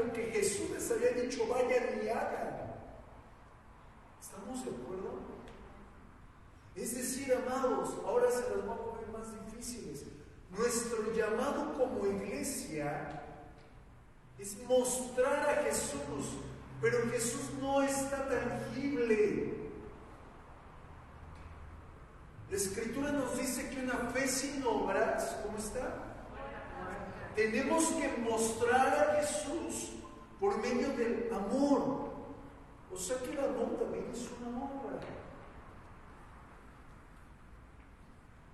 algo que Jesús les había dicho, vayan y hagan. ¿Estamos de acuerdo? Es decir, amados, ahora se las vamos a ver más difíciles. Nuestro llamado como iglesia es mostrar a Jesús, pero Jesús no está tangible. La Escritura nos dice que una fe sin obras, ¿cómo está? Tenemos que mostrar a Jesús por medio del amor. O sea que el amor también es una obra.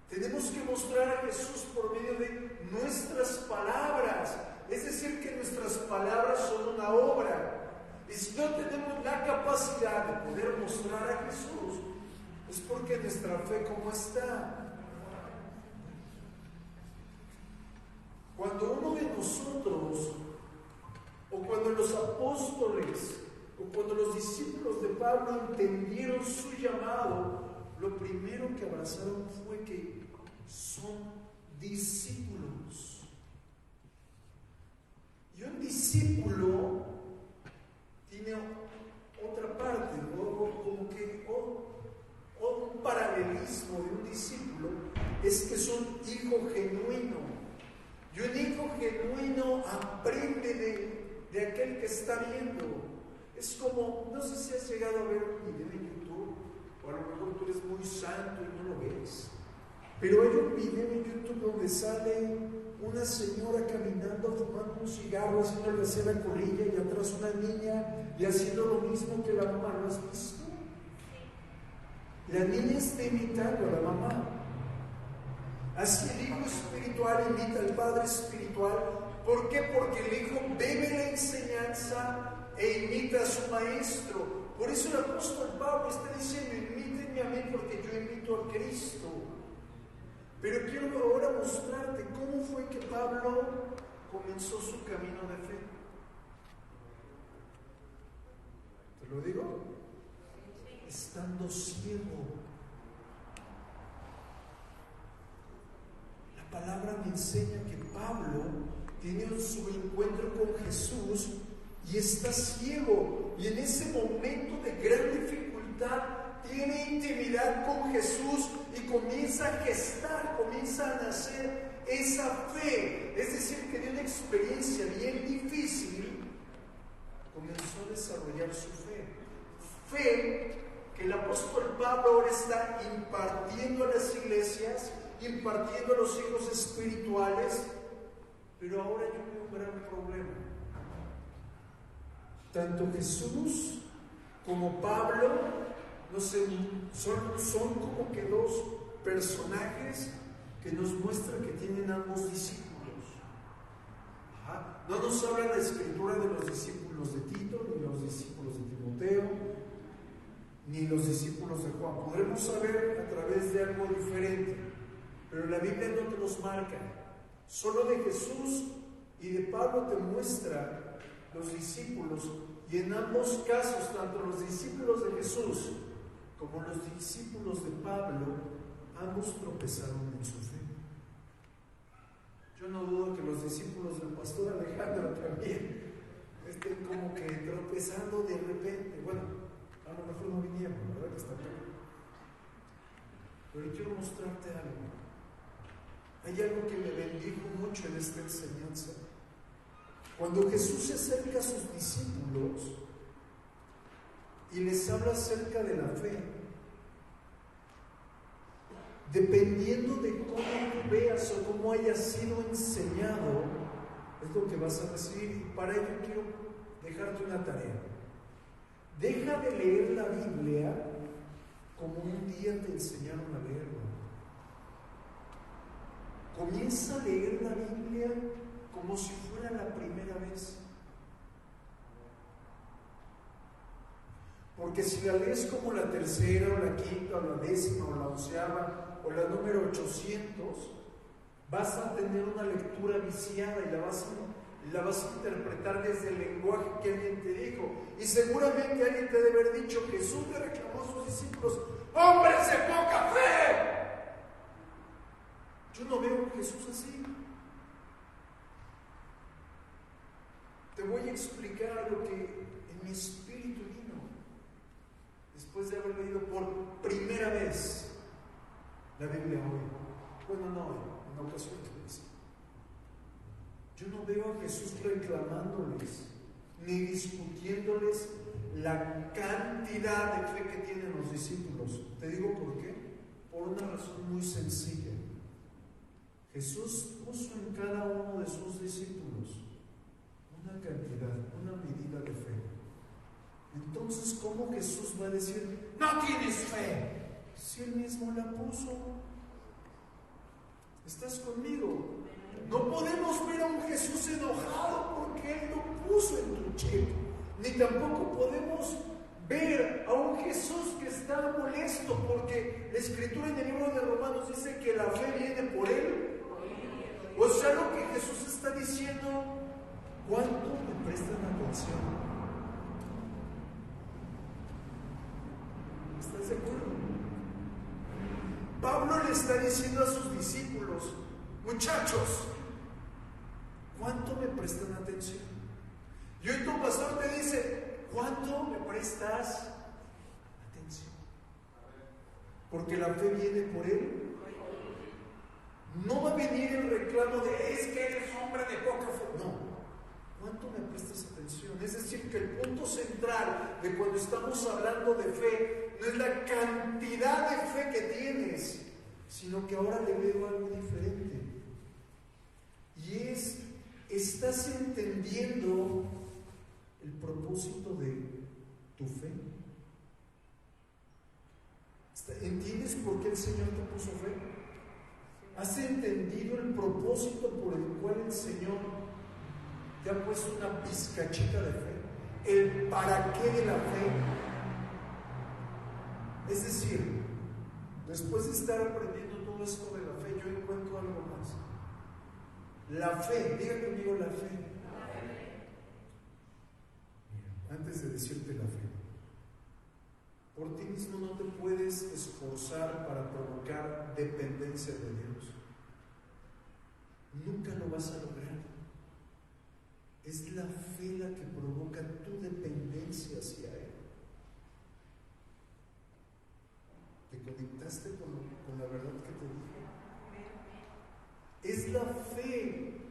Tenemos que mostrar a Jesús por medio de nuestras palabras. Es decir, que nuestras palabras son una obra. Y si no tenemos la capacidad de poder mostrar a Jesús, es porque nuestra fe, ¿cómo está? Cuando uno de nosotros, o cuando los apóstoles, o cuando los discípulos de Pablo entendieron su llamado, lo primero que abrazaron fue que son discípulos. Y un discípulo tiene otra parte, como que un paralelismo de un discípulo es que es un hijo genuino. Y un hijo genuino aprende de aquel que está viendo. Es como, no sé si has llegado a ver un video en YouTube, o a lo mejor tú eres muy santo y no lo ves, pero hay un video en YouTube donde sale una señora caminando, fumando un cigarro, haciéndole así a la colilla, y atrás una niña, y haciendo lo mismo que la mamá. ¿Lo has visto? La niña está imitando a la mamá. Así el hijo espiritual imita al padre espiritual. ¿Por qué? Porque el hijo bebe la enseñanza e imita a su maestro. Por eso el apóstol Pablo está diciendo, imítenme a mí porque yo imito a Cristo. Pero quiero ahora mostrarte cómo fue que Pablo comenzó su camino de fe. ¿Te lo digo? Estando ciego. La palabra me enseña que Pablo tiene su encuentro con Jesús y está ciego. Y en ese momento de gran dificultad tiene intimidad con Jesús y comienza a gestar, comienza a nacer esa fe. Es decir, que de una experiencia bien difícil comenzó a desarrollar su fe. Fe que el apóstol Pablo ahora está impartiendo a las iglesias, impartiendo a los hijos espirituales, pero ahora yo veo un gran problema. Tanto Jesús como Pablo, no sé, son como que dos personajes que nos muestran que tienen ambos discípulos. No nos habla la Escritura de los discípulos de Tito, ni los discípulos de Timoteo, ni los discípulos de Juan. Podremos saber a través de algo diferente, pero la Biblia no te los marca. Solo de Jesús y de Pablo te muestra los discípulos, y en ambos casos, tanto los discípulos de Jesús como los discípulos de Pablo, ambos tropezaron en su fe. Yo no dudo que los discípulos del pastor Alejandro también estén como que tropezando de repente. Bueno, a lo mejor no vinieron, ¿verdad? Que está claro. Pero quiero mostrarte algo. Hay algo que me bendijo mucho en esta enseñanza. Cuando Jesús se acerca a sus discípulos y les habla acerca de la fe, dependiendo de cómo veas o cómo hayas sido enseñado, es lo que vas a recibir. Y para ello quiero dejarte una tarea. Deja de leer la Biblia como un día te enseñaron a leerla. Comienza a leer la Biblia como si fuera la primera vez. Porque si la lees como la tercera, o la quinta, o la décima, o la onceava, o la número 800, vas a tener una lectura viciada y la vas a interpretar desde el lenguaje que alguien te dijo. Y seguramente alguien te debe haber dicho: Jesús le reclamó a sus discípulos: ¡hombres de poca fe! Yo no veo a Jesús así. Te voy a explicar algo que en mi espíritu vino después de haber leído por primera vez la Biblia hoy. Bueno, no hoy, en ocasiones. Yo no veo a Jesús reclamándoles ni discutiéndoles la cantidad de fe que tienen los discípulos. Te digo por qué. Por una razón muy sencilla. Jesús puso en cada uno de sus discípulos una cantidad, una medida de fe. Entonces, ¿cómo Jesús va a decir, no tienes fe? Si Él mismo la puso. ¿Estás conmigo? No podemos ver a un Jesús enojado porque Él lo puso en tu chip. Ni tampoco podemos ver a un Jesús que está molesto porque la Escritura en el libro de Romanos dice que la fe viene por Él. O sea, lo que Jesús está diciendo, ¿cuánto me prestan atención? ¿Estás de acuerdo? Pablo le está diciendo a sus discípulos, muchachos, ¿cuánto me prestan atención? Y hoy tu pastor te dice, ¿cuánto me prestas atención? Porque la fe viene por Él. No va a venir el reclamo de, es que eres hombre de poca fe. No. ¿Cuánto me prestas atención? Es decir, que el punto central de cuando estamos hablando de fe no es la cantidad de fe que tienes, sino que ahora le veo algo diferente. Y es, ¿estás entendiendo el propósito de tu fe? ¿Entiendes por qué el Señor te puso fe? ¿Has entendido el propósito por el cual el Señor te ha puesto una pizcachita de fe? El para qué de la fe. Es decir, después de estar aprendiendo todo esto de la fe, yo encuentro algo más. La fe, diga conmigo la fe. Mira, antes de decirte la fe, por ti mismo no te puedes esforzar para provocar dependencia de Dios. Nunca lo vas a lograr. Es la fe la que provoca tu dependencia hacia Él. ¿Te conectaste con la verdad que te dije? Es la fe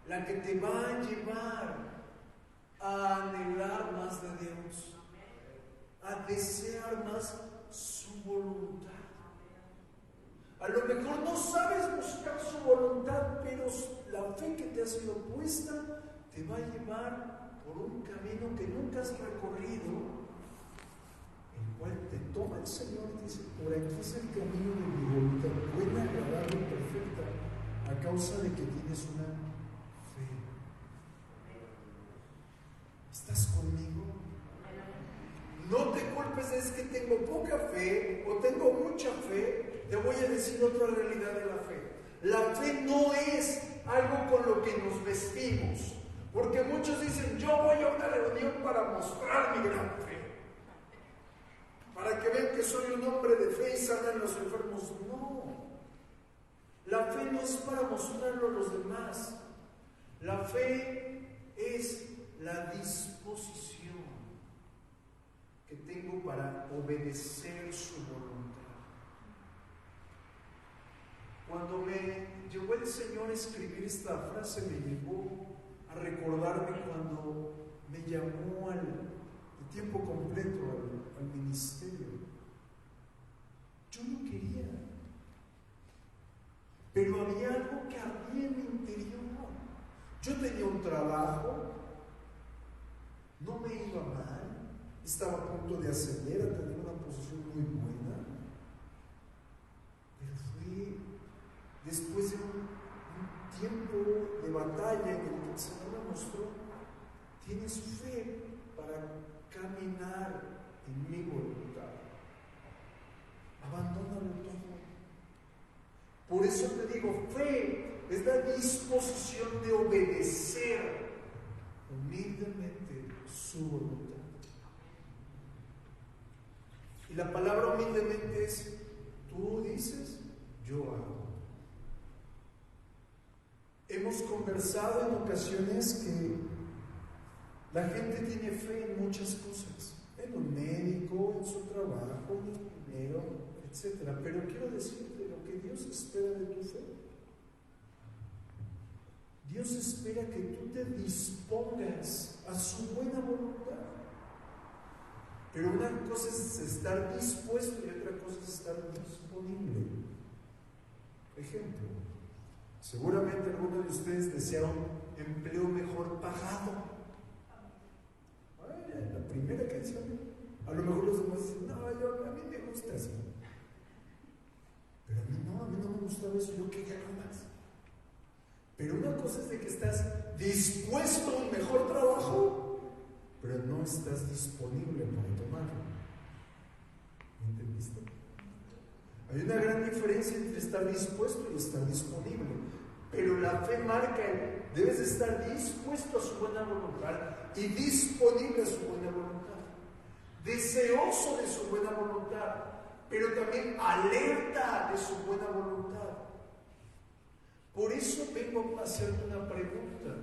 la que te va a llevar a anhelar más de Dios, a desear más su voluntad. A lo mejor no sabes buscar su voluntad, pero la fe que te ha sido puesta te va a llevar por un camino que nunca has recorrido, el cual te toma el Señor y dice, por aquí es el camino de mi voluntad, buena, agradable y perfecta, a causa de que tienes una fe. ¿Estás conmigo? No te culpes, es que tengo poca fe o tengo mucha fe. Te voy a decir otra realidad de la fe. La fe no es algo con lo que nos vestimos, porque muchos dicen, yo voy a una reunión para mostrar mi gran fe, para que vean que soy un hombre de fe y sanan los enfermos. No, la fe no es para mostrarlo a los demás. La fe es la disposición que tengo para obedecer su voluntad. Cuando me llevó el Señor a escribir esta frase, me llevó a recordarme cuando me llamó de tiempo completo al ministerio. Yo no quería, pero había algo que ardía en mi interior. Yo tenía un trabajo, no me iba mal, estaba a punto de ascender a tener una posición muy buena, pero fue después de un tiempo de batalla en el que el Señor me mostró, tienes fe para caminar en mi voluntad, abandónalo todo. Por eso te digo, fe es la disposición de obedecer humildemente su voluntad. Y la palabra humildemente es, tú dices, yo hago. Hemos conversado en ocasiones que La gente tiene fe en muchas cosas, en un médico, en su trabajo, en el dinero, etc. Pero quiero decirte lo que Dios espera de tu fe. Dios espera que tú te dispongas a su buena voluntad. Pero una cosa es estar dispuesto y otra cosa es estar disponible. Ejemplo, seguramente alguno de ustedes desea un empleo mejor pagado. Ay, la primera canción. A lo mejor los demás dicen, no, a mí me gusta así. Pero a mí no me gustaba eso, yo quería algo más. Pero una cosa es de que estás dispuesto a un mejor trabajo, pero no estás disponible para tomarlo. ¿Entendiste? Hay una gran diferencia entre estar dispuesto y estar disponible. Pero la fe marca debes estar dispuesto a su buena voluntad y disponible a su buena voluntad. Deseoso de su buena voluntad, pero también alerta de su buena voluntad. Por eso vengo a hacerte una pregunta.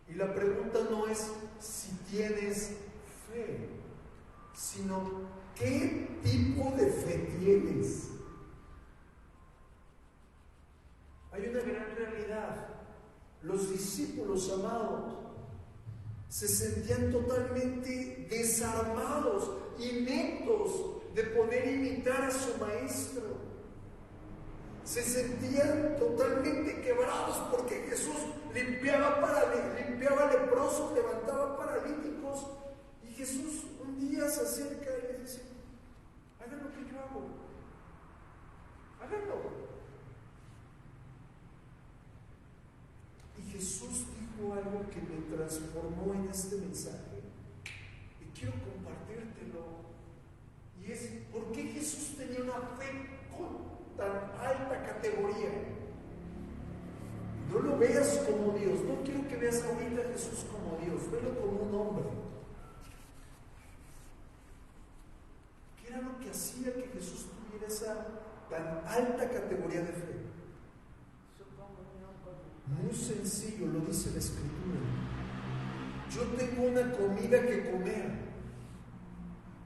Y la pregunta no es si tienes fe, sino ¿qué tipo de fe tienes? Hay una gran realidad. Los discípulos amados se sentían totalmente desarmados, ineptos de poder imitar a su maestro. Se sentían totalmente quebrados porque Jesús limpiaba leprosos, levantaba paralíticos, y Jesús un día se acerca y les dice: hagan lo que yo hago, háganlo. Y Jesús dijo algo que me transformó en este mensaje y quiero compartírtelo, y es: ¿por qué Jesús tenía una fe con tan alta categoría? No lo veas como Dios, no quiero que veas ahorita a Jesús como Dios, velo como un hombre. ¿Qué era lo que hacía que Jesús tuviera esa tan alta categoría de fe? Muy sencillo, lo dice la Escritura. Yo tengo una comida que comer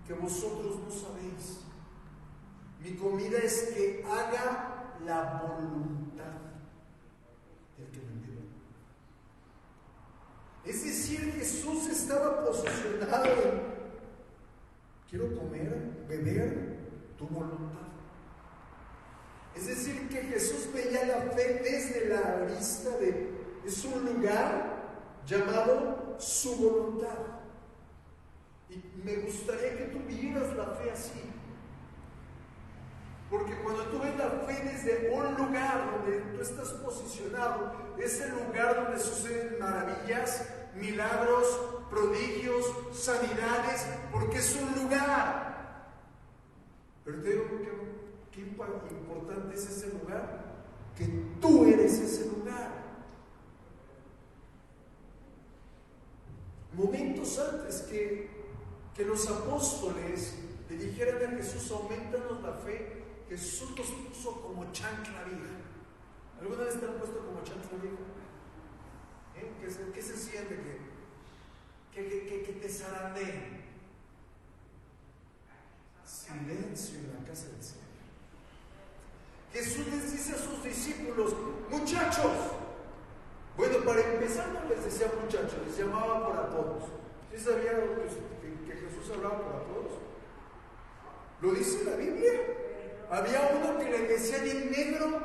que vosotros no sabéis. Mi comida es que haga la voluntad del que me envió. Es decir, Jesús estaba posicionado en: quiero comer, beber tu voluntad. Es decir, que Jesús veía la fe desde la arista de: es un lugar llamado su voluntad. Y me gustaría que tú vieras la fe así. Porque cuando tú ves la fe desde un lugar donde tú estás posicionado, es el lugar donde suceden maravillas, milagros, prodigios, sanidades, porque es un lugar. Pero te digo qué importante es ese lugar, que tú eres ese lugar. Momentos antes que los apóstoles le dijeran a Jesús: aumentanos la fe, Jesús los puso como chancla vieja. ¿Alguna vez te han puesto como chancla vieja? ¿Qué se siente? Que te zarandeen. Silencio en la casa del Señor. Jesús les dice a sus discípulos: muchachos. Bueno, para empezar no les decía muchachos, les llamaba por apodos. ¿Sí sabían que Jesús hablaba por apodos? Lo dice la Biblia. Había uno que le decían el negro.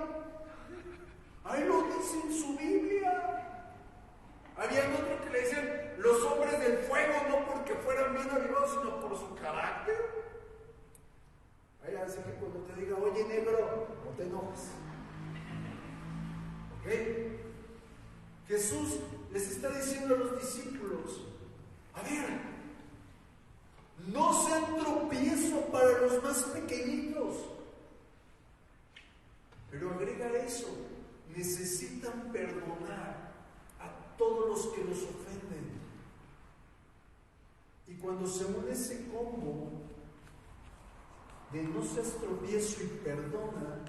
Ahí lo dice en su Biblia. Había otro que le decían los hombres del fuego, no porque fueran bien avivados, sino por su carácter. Así que cuando te diga: oye negro, no te enojes. ¿Ok? Jesús les está diciendo a los discípulos: a ver, no sean tropiezo para los más pequeñitos. Pero agrega eso: necesitan perdonar a todos los que los ofenden. Y cuando se une ese combo de no seas tropiezo y perdona,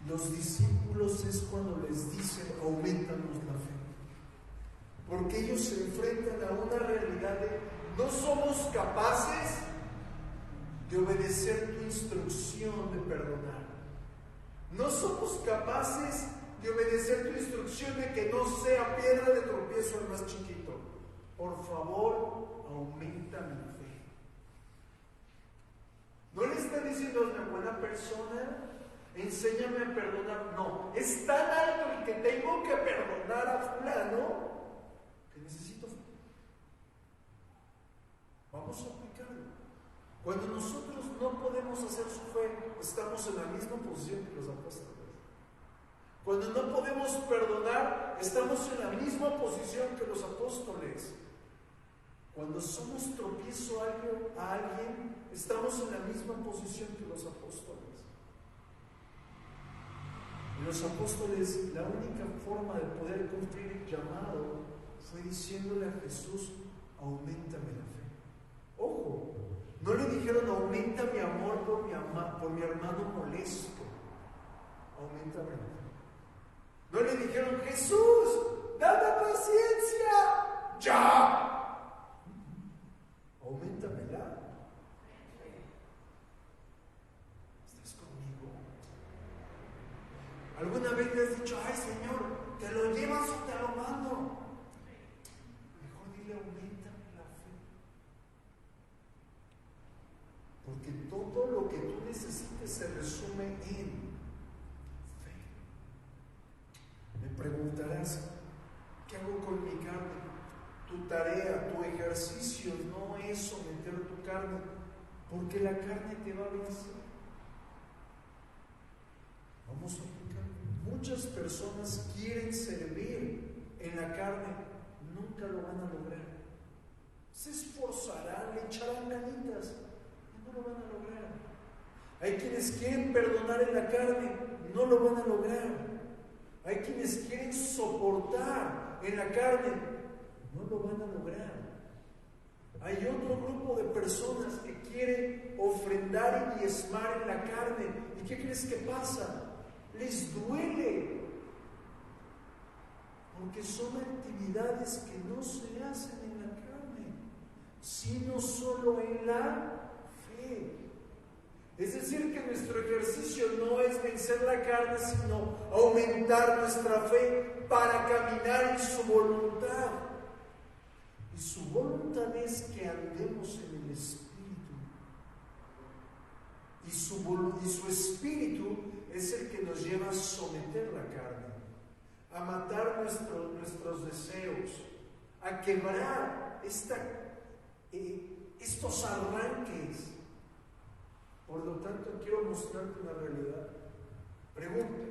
los discípulos es cuando les dicen: aumentanos la fe. Porque ellos se enfrentan a una realidad de no somos capaces de obedecer tu instrucción de perdonar. No somos capaces de obedecer tu instrucción de que no sea piedra de tropiezo el más chiquito. Por favor, aumenta mi fe. No le está diciendo a una buena persona, enséñame a perdonar. No, es tan alto el que tengo que perdonar a fulano que necesito fe. Vamos a aplicarlo. Cuando nosotros no podemos hacer su fe, estamos en la misma posición que los apóstoles. Cuando no podemos perdonar, estamos en la misma posición que los apóstoles. Cuando somos tropiezo a alguien, estamos en la misma posición que los apóstoles. Y los apóstoles, la única forma de poder cumplir el llamado fue diciéndole a Jesús, auméntame la fe. Ojo, no le dijeron, aumenta mi amor por mi hermano molesto. Auméntame la fe. No le dijeron, Jesús, dame paciencia, ya. Auméntamela. ¿Estás conmigo? ¿Alguna vez le has dicho, ay Señor, te lo llevas o te lo mando? Mejor dile, auméntame la fe. Porque todo lo que tú necesites se resume en fe. Me preguntarás, ¿qué hago con mi carne? Tu tarea, tu ejercicio no es someter tu carne, porque la carne te va a vencer. Vamos a aplicar. Muchas personas quieren servir en la carne, nunca lo van a lograr. Se esforzarán, le echarán ganitas, y no lo van a lograr. Hay quienes quieren perdonar en la carne, no lo van a lograr. Hay quienes quieren soportar en la carne, no lo van a lograr. Hay otro grupo de personas que quieren ofrendar y diezmar en la carne. ¿Y qué crees que pasa? Les duele. Porque son actividades que no se hacen en la carne, sino solo en la fe. Es decir, que nuestro ejercicio no es vencer la carne, sino aumentar nuestra fe para caminar en su voluntad. Y su voluntad es que andemos en el Espíritu. Y su Espíritu es el que nos lleva a someter la carne, a matar nuestros deseos, a quebrar estos arranques. Por lo tanto, quiero mostrarte una realidad. Pregunta: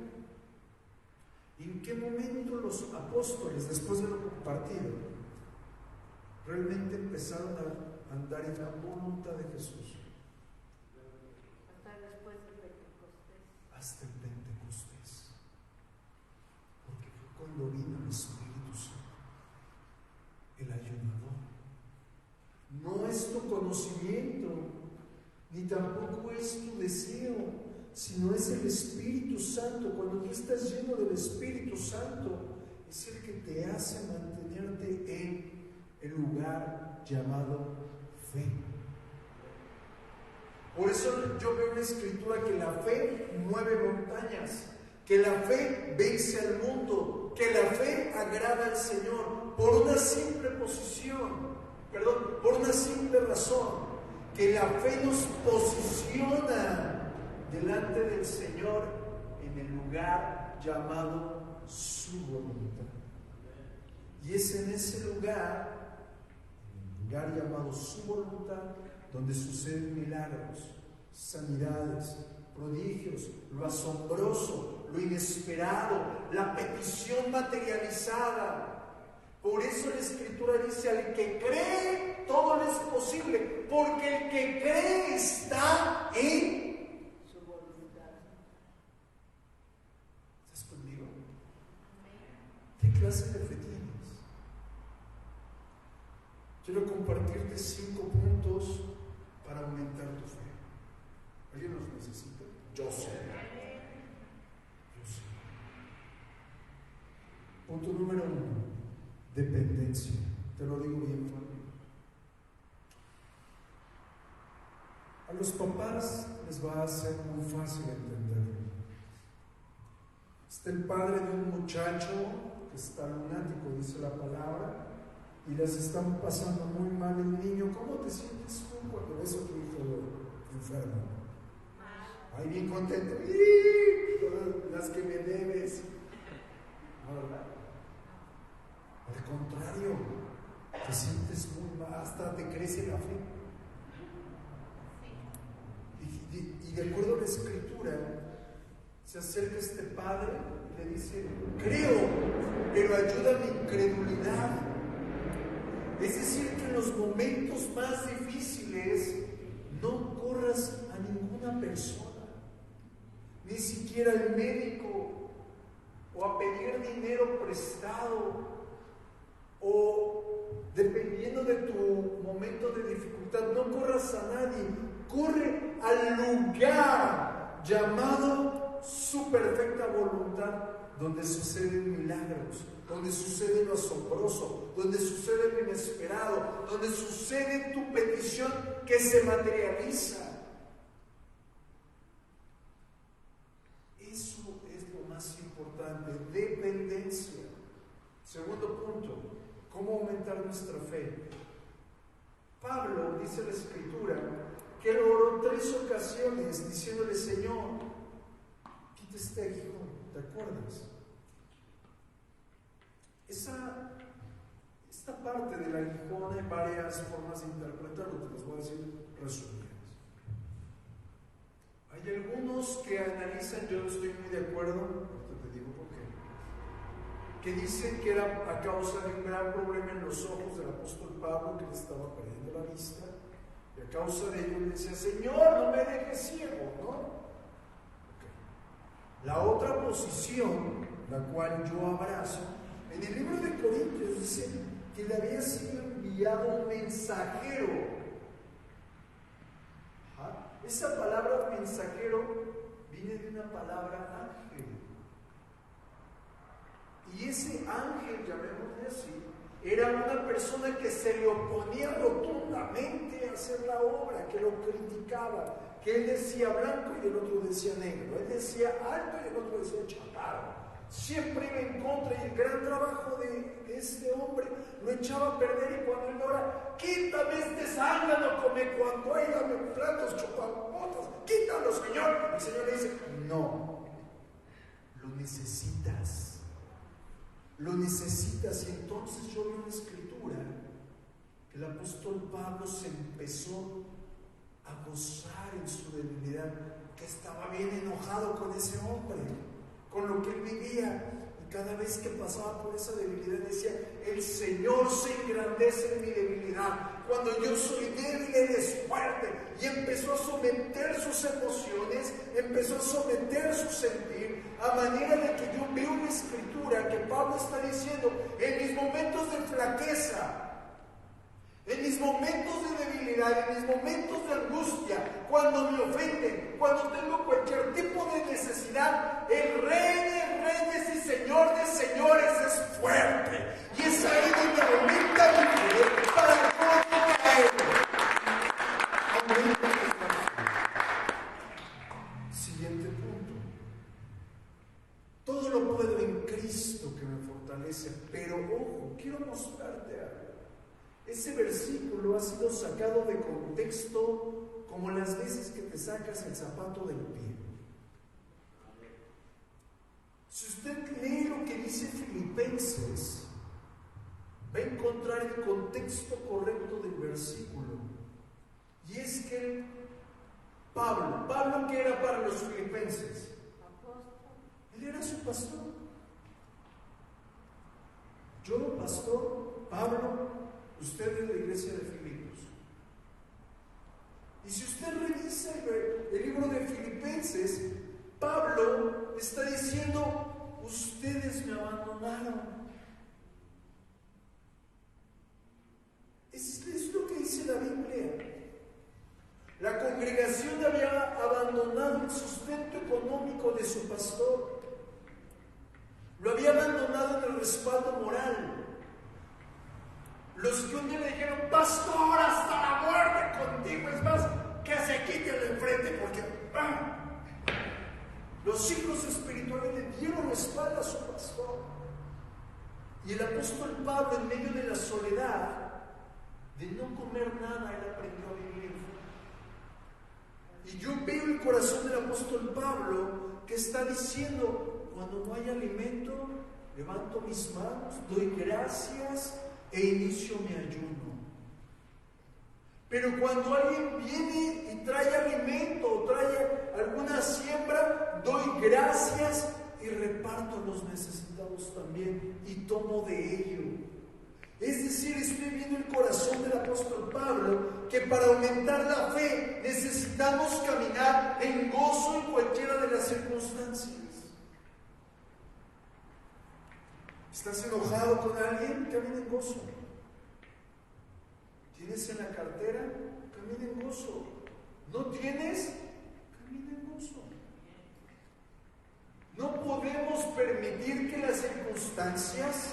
¿en qué momento los apóstoles, después de lo compartido, realmente empezaron a andar en la voluntad de Jesús? Hasta después del Pentecostés. Hasta el Pentecostés. Porque fue cuando vino el Espíritu Santo, el ayudador. No es tu conocimiento, ni tampoco es tu deseo, sino es el Espíritu Santo. Cuando tú estás lleno del Espíritu Santo, es el que te hace mantenerte en el lugar llamado fe. Por eso yo veo en la Escritura que la fe mueve montañas, que la fe vence al mundo, que la fe agrada al Señor, por una simple por una simple razón, que la fe nos posiciona delante del Señor en el lugar llamado su voluntad. Y es en ese lugar, en el lugar llamado su voluntad, donde suceden milagros, sanidades, prodigios, lo asombroso, lo inesperado, la petición materializada. Por eso la Escritura dice: al que cree, todo le es posible, porque el que cree está en su voluntad. ¿Estás conmigo? ¿Qué clase de fe tienes? Quiero compartirte 5 puntos para aumentar tu fe. ¿Alguien los necesita? Yo sé. Punto número 1. Dependencia. Te lo digo bien fácil. A los papás les va a ser muy fácil entenderlo. Está el padre de un muchacho que está lunático, dice la palabra, y les están pasando muy mal el niño. ¿Cómo te sientes tú cuando ves a tu hijo enfermo? Ay, bien contento. Todas las que me debes. ¿No, verdad? Al contrario, te sientes muy mal, hasta te crece la fe. Y de acuerdo a la Escritura, se acerca este padre y le dice: creo, pero ayuda a mi incredulidad. Es decir, que en los momentos más difíciles no corras a ninguna persona, ni siquiera al médico, o a pedir dinero prestado, o dependiendo de tu momento de dificultad, no corras a nadie, corre al lugar llamado su perfecta voluntad, donde suceden milagros, donde sucede lo asombroso, donde sucede lo inesperado, donde sucede tu petición que se materializa. Eso es lo más importante, dependencia. Segundo punto, ¿cómo aumentar nuestra fe? Pablo, dice la Escritura, que lo oró 3 ocasiones diciéndole: Señor, quita este aguijón. ¿Te acuerdas? Esta parte del aguijón hay varias formas de interpretarlo, te las voy a decir resumidas. Hay algunos que analizan, yo no estoy muy de acuerdo, te digo por qué, que dicen que era a causa de un gran problema en los ojos del apóstol Pablo, que le estaba perdiendo la vista, y a causa de ello le decía: Señor, no me dejes ciego, ¿no? Okay. La otra posición, la cual yo abrazo, en el libro de Corintios dice que le había sido enviado un mensajero. Ajá. Esa palabra mensajero viene de una palabra ángel. Y ese ángel, llamémosle así, era una persona que se le oponía rotundamente a hacer la obra, que lo criticaba, que él decía blanco y el otro decía negro, él decía alto y el otro decía chaparro. Siempre iba en contra, y el gran trabajo de este hombre lo echaba a perder. Y cuando él ora: quítame este zángano, come cuando hay, dame platos, chupamotas, quítalo, Señor. El Señor le dice: no, lo necesitas. Lo necesitas. Y entonces yo veo en la Escritura que el apóstol Pablo se empezó a gozar en su debilidad, que estaba bien enojado con ese hombre, con lo que él vivía, y cada vez que pasaba por esa debilidad decía: el Señor se engrandece en mi debilidad. Cuando yo soy débil, Él es fuerte. Y empezó a someter sus emociones, empezó a someter su sentir, a manera de que yo veo una Escritura que Pablo está diciendo: en mis momentos de flaqueza, en mis momentos de debilidad, en mis momentos de angustia, cuando me ofenden, cuando tengo cualquier tipo de necesidad, el Rey de Reyes y Señor de Señores es fuerte. Y es ahí donde aumenta mi fe para no caer. Aumenta mi fe. Siguiente punto. Todo lo puedo en Cristo que me fortalece. Pero ojo, quiero mostrarte algo. Ese versículo ha sido sacado de contexto como las veces que te sacas el zapato del pie. Si usted lee lo que dice Filipenses, va a encontrar el contexto correcto del versículo. Y es que Pablo, ¿qué era para los filipenses? Él era su pastor. Yo, pastor, Pablo, usted es la iglesia de Filipos. Y si usted revisa el libro de Filipenses, Pablo está diciendo: ustedes me abandonaron. Es lo que dice la Biblia. La congregación había abandonado el sustento económico de su pastor. Lo había abandonado en el respaldo moral. Los que un día le dijeron, pastor, hasta la muerte contigo, es más, que se quite de enfrente porque... Los hijos espirituales le dieron la espalda a su pastor. Y el apóstol Pablo, en medio de la soledad, de no comer nada, él aprendió a vivir. Y yo veo el corazón del apóstol Pablo que está diciendo, cuando no hay alimento, levanto mis manos, doy gracias e inicio mi ayuno. Pero cuando alguien viene y trae alimento o trae alguna siembra, doy gracias y reparto a los necesitados también y tomo de ello. Es decir, estoy viendo el corazón del apóstol Pablo, que para aumentar la fe necesitamos caminar en gozo en cualquiera de las circunstancias. ¿Estás enojado con alguien? Camina en gozo. ¿Tienes en la cartera? Camina en gozo. ¿No tienes? Camina en gozo. No podemos permitir que las circunstancias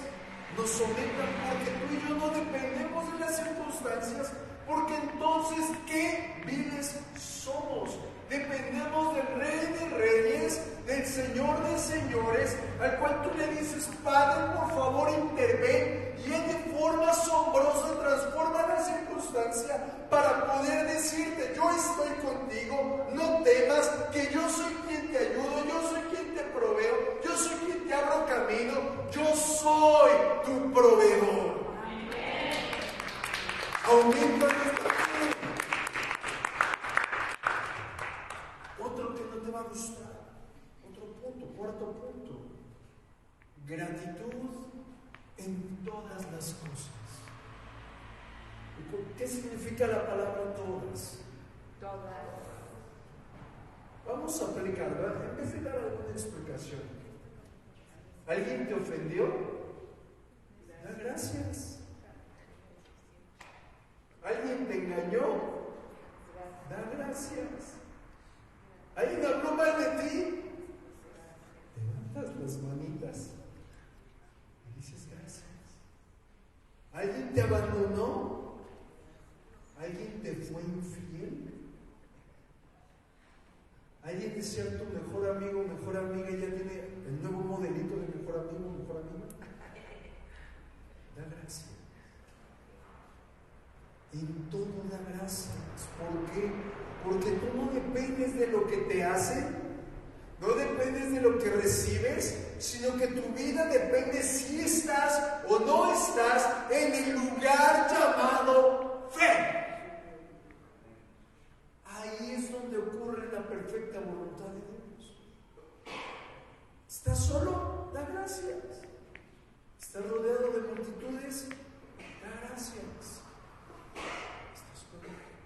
nos sometan, porque tú y yo no dependemos de las circunstancias, porque entonces ¿qué viles somos? Dependemos del Rey de Reyes, del Señor de Señores, al cual tú le dices, Padre, por favor interven, y Él de forma asombrosa transforma la circunstancia para poder decirte, yo estoy contigo, no temas, que yo soy quien te ayudo, yo soy quien te proveo, yo soy quien te abro camino, yo soy tu proveedor. Aumenta nuestra fe. Otro que no te va a gustar, otro punto, cuarto punto, gratitud en todas las cosas. ¿Qué significa la palabra todas? Todas. Vamos a aplicar, ¿verdad? En vez de dar alguna explicación. ¿Alguien te ofendió? Da gracias. ¿Alguien te engañó? Da gracias. ¿Alguien habló mal de ti? Levantas las manitas y dices gracias. ¿Alguien te abandonó? ¿Alguien te fue infiel? ¿Alguien decía tu mejor amigo, mejor amiga, ya tiene el nuevo modelito de mejor amigo, mejor amiga? Da gracias. En todo da gracias. ¿Por qué? Porque tú no dependes de lo que te hacen, no dependes de lo que recibes, sino que tu vida depende si estás o no estás en el lugar llamado fe. Ahí es donde ocurre la perfecta voluntad de Dios. ¿Estás solo? Da gracias. ¿Estás rodeado de multitudes? Da gracias.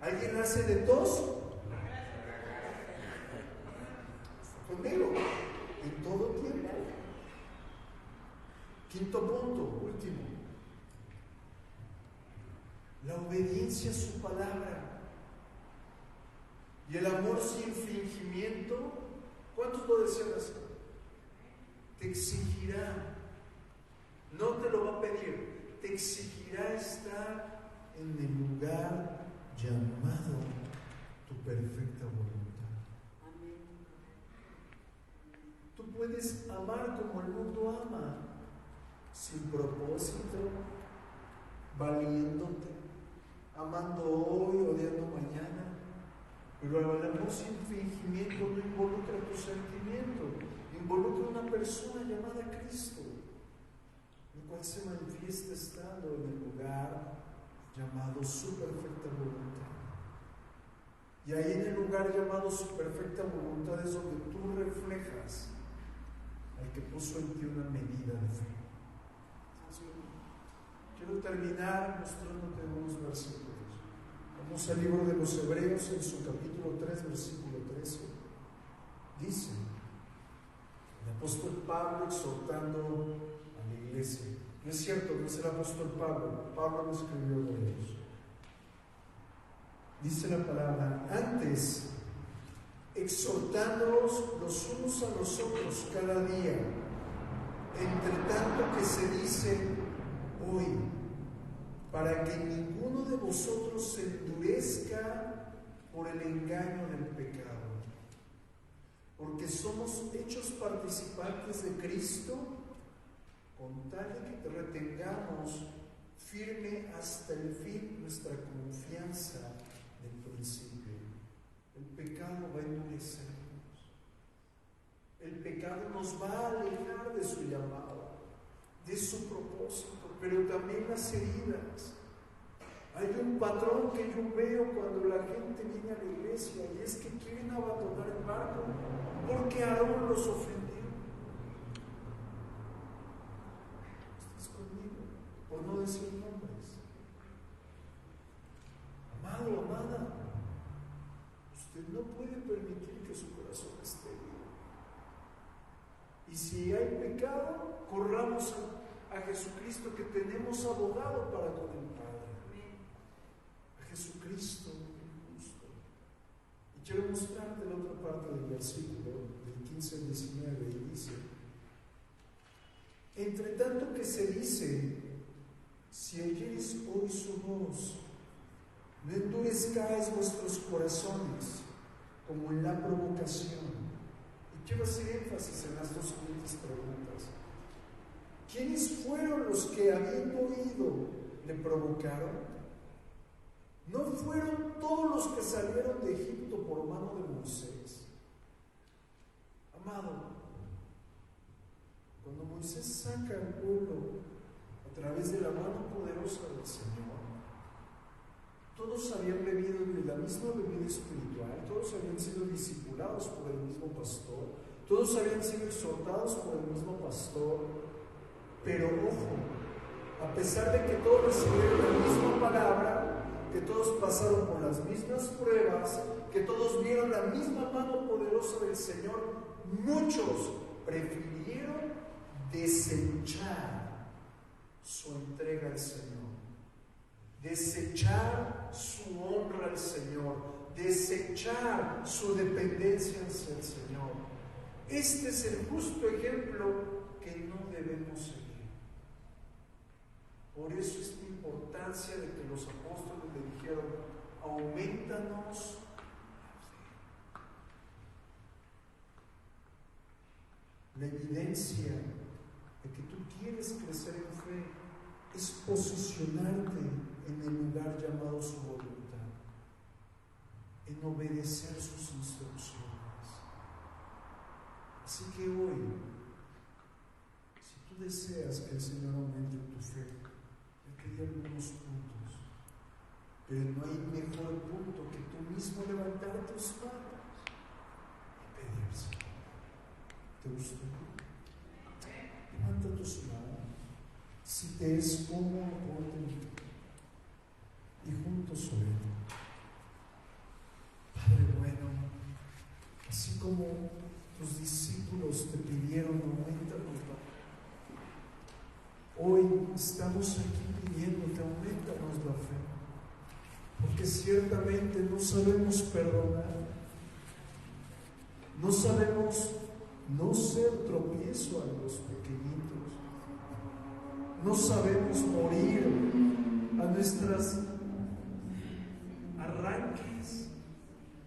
¿Alguien hace de tos? Conmigo, en todo tiempo. Quinto punto, último. La obediencia a su palabra y el amor sin fingimiento. ¿Cuántos lo desean hacer? Te exigirá, no te lo va a pedir, te exigirá estar en el lugar llamado tu perfecta voluntad. Amén. Tú puedes amar como el mundo ama, sin propósito, valiéndote, amando hoy, odiando mañana. Pero el amor sin fingimiento no involucra tu sentimiento, involucra una persona llamada Cristo, el cual se manifiesta estando en el lugar llamado su perfecta voluntad. Y ahí en el lugar llamado su perfecta voluntad es donde tú reflejas al que puso en ti una medida de fe. Quiero terminar mostrándote unos versículos. Vamos al libro de los Hebreos en su capítulo 3, versículo 13. Dice el apóstol Pablo exhortando a la iglesia. No es cierto, no es el apóstol Pablo. Pablo no escribió de ellos. Dice la palabra, antes exhortándoos los unos a los otros cada día, entre tanto que se dice hoy, para que ninguno de vosotros se endurezca por el engaño del pecado. Porque somos hechos participantes de Cristo, con tal de que retengamos firme hasta el fin nuestra confianza del principio. El pecado va a endurecernos. El pecado nos va a alejar de su llamado, de su propósito, pero también las heridas. Hay un patrón que yo veo cuando la gente viene a la iglesia, y es que quieren abandonar el barco porque Aarón los ofendió. ¿Estás conmigo? Por no decir nombres. Amado, amada, usted no puede permitir que su corazón esté herido. Y si hay pecado, corramos a Jesucristo, que tenemos abogado para con el Padre. Jesucristo justo. Y quiero mostrarte la otra parte del versículo, del 15 al 19, y dice: entre tanto que se dice, si oyeres hoy su voz, no endurezcáis vuestros corazones como en la provocación. Y quiero hacer énfasis en las dos siguientes preguntas. ¿Quiénes fueron los que, habiendo oído, le provocaron? ¿No fueron todos los que salieron de Egipto por mano de Moisés? Amado, cuando Moisés saca al pueblo a través de la mano poderosa del Señor, todos habían bebido de la misma bebida espiritual, todos habían sido discipulados por el mismo pastor, todos habían sido exhortados por el mismo pastor, pero ojo, a pesar de que todos recibieron la misma palabra, que todos pasaron por las mismas pruebas, que todos vieron la misma mano poderosa del Señor, muchos prefirieron desechar su entrega al Señor, desechar su honra al Señor, desechar su dependencia hacia el Señor. Este es el justo ejemplo que no debemos seguir. Por eso es la importancia de que los apóstoles le dijeron: aumentanos la evidencia de que tú quieres crecer en fe es posicionarte en el lugar llamado su voluntad, en obedecer sus instrucciones. Así que hoy, si tú deseas que el Señor aumente tu fe, hay algunos puntos, pero no hay mejor punto que tú mismo levantar tus manos y pedirse. ¿Te gustó? Levanta tus manos. Si te es cómodo, ponte y juntos oremos. Padre bueno, así como tus discípulos te pidieron, aumentanos la fe. Hoy estamos aquí pidiéndote, aumentanos la fe, porque ciertamente no sabemos perdonar, no sabemos no ser tropiezo a los pequeñitos, no sabemos morir a nuestras arranques,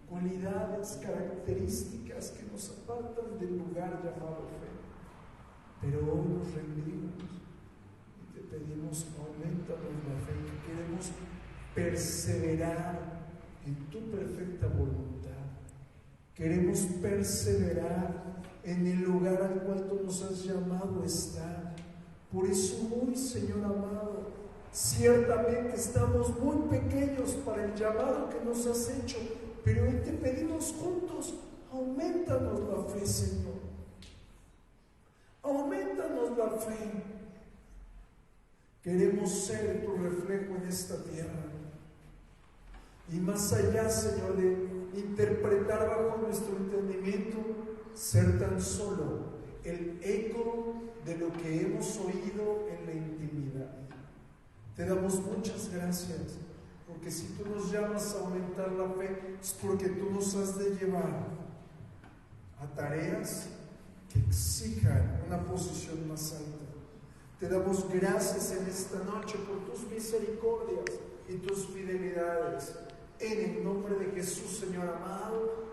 cualidades, características que nos apartan del lugar llamado fe. Pero hoy nos rendimos. Pedimos, aumentanos la fe, que queremos perseverar en tu perfecta voluntad. Queremos perseverar en el lugar al cual tú nos has llamado a estar. Por eso hoy, Señor amado, ciertamente estamos muy pequeños para el llamado que nos has hecho, pero hoy te pedimos juntos, aumentanos la fe, Señor. Aumentanos la fe. Queremos ser tu reflejo en esta tierra. Y más allá, Señor, de interpretar bajo nuestro entendimiento, ser tan solo el eco de lo que hemos oído en la intimidad. Te damos muchas gracias, porque si tú nos llamas a aumentar la fe, es porque tú nos has de llevar a tareas que exijan una posición más alta. Te damos gracias en esta noche por tus misericordias y tus fidelidades. En el nombre de Jesús, Señor amado.